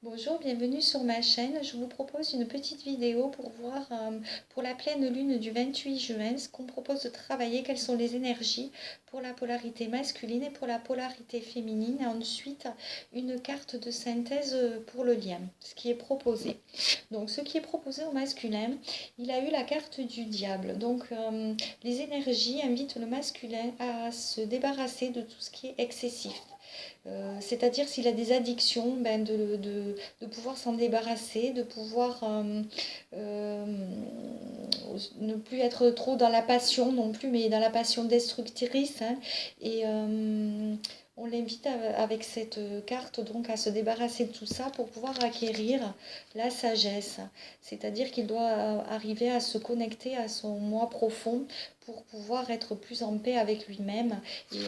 Bonjour, bienvenue sur ma chaîne. Je vous propose une petite vidéo pour voir pour la pleine lune du 28 juin ce qu'on propose de travailler, quelles sont les énergies pour la polarité masculine et pour la polarité féminine. Et ensuite, une carte de synthèse pour le lien, ce qui est proposé. Donc, ce qui est proposé au masculin, il a eu la carte du diable. Donc, les énergies invitent le masculin à se débarrasser de tout ce qui est excessif. C'est-à-dire s'il a des addictions, de pouvoir s'en débarrasser, de pouvoir euh, ne plus être trop dans la passion non plus, mais dans la passion destructrice. Hein. Et on l'invite avec cette carte donc à se débarrasser de tout ça pour pouvoir acquérir la sagesse. C'est-à-dire qu'il doit arriver à se connecter à son moi profond pour pouvoir être plus en paix avec lui-même. Et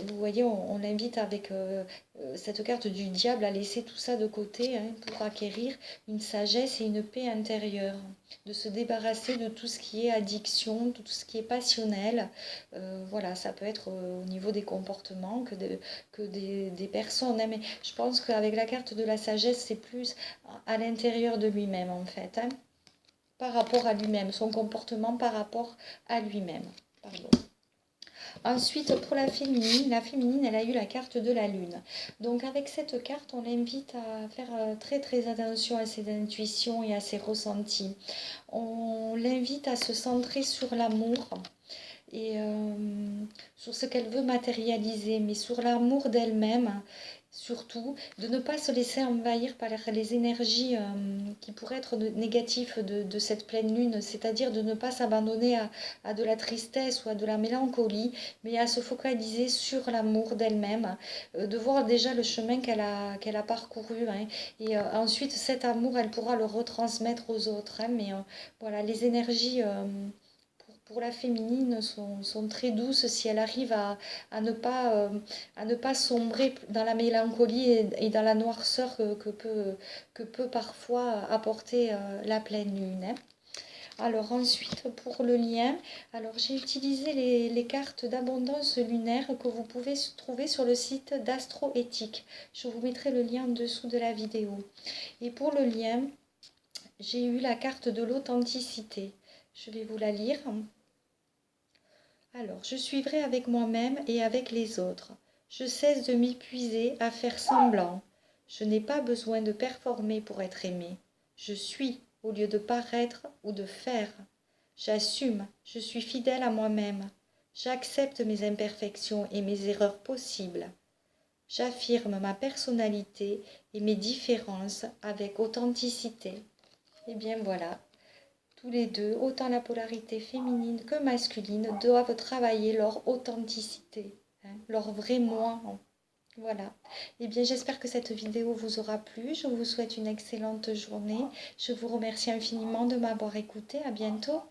vous voyez, on l'invite avec cette carte du diable à laisser tout ça de côté hein, pour acquérir une sagesse et une paix intérieure, de se débarrasser de tout ce qui est addiction, de tout ce qui est passionnel. Voilà, ça peut être au niveau des comportements que des personnes. Hein, mais je pense qu'avec la carte de la sagesse, c'est plus à l'intérieur de lui-même en fait, hein, par rapport à lui-même, son comportement par rapport à lui-même. Pardon. Ensuite, pour la féminine, elle a eu la carte de la lune. Donc avec cette carte, on l'invite à faire très très attention à ses intuitions et à ses ressentis. On l'invite à se centrer sur l'amour et sur ce qu'elle veut matérialiser, mais sur l'amour d'elle-même, surtout, de ne pas se laisser envahir par les énergies qui pourraient être négatives de cette pleine lune, c'est-à-dire de ne pas s'abandonner à de la tristesse ou à de la mélancolie, mais à se focaliser sur l'amour d'elle-même, de voir déjà le chemin qu'elle a parcouru, hein, et ensuite cet amour, elle pourra le retransmettre aux autres, hein, mais voilà, les énergies pour la féminine sont très douces si elle arrive à à ne pas sombrer dans la mélancolie et dans la noirceur que peut parfois apporter la pleine lune. Hein. Alors ensuite, pour le lien, alors j'ai utilisé les cartes d'abondance lunaire que vous pouvez trouver sur le site d'Astroéthique. Je vous mettrai le lien en dessous de la vidéo. Et pour le lien, j'ai eu la carte de l'authenticité. Je vais vous la lire. Alors, je suis vrai avec moi-même et avec les autres. Je cesse de m'épuiser à faire semblant. Je n'ai pas besoin de performer pour être aimé. Je suis au lieu de paraître ou de faire. J'assume, je suis fidèle à moi-même. J'accepte mes imperfections et mes erreurs possibles. J'affirme ma personnalité et mes différences avec authenticité. Et bien voilà, tous les deux, autant la polarité féminine que masculine, doivent travailler leur authenticité, hein, leur vrai moi. Voilà. Eh bien, j'espère que cette vidéo vous aura plu. Je vous souhaite une excellente journée. Je vous remercie infiniment de m'avoir écouté. À bientôt.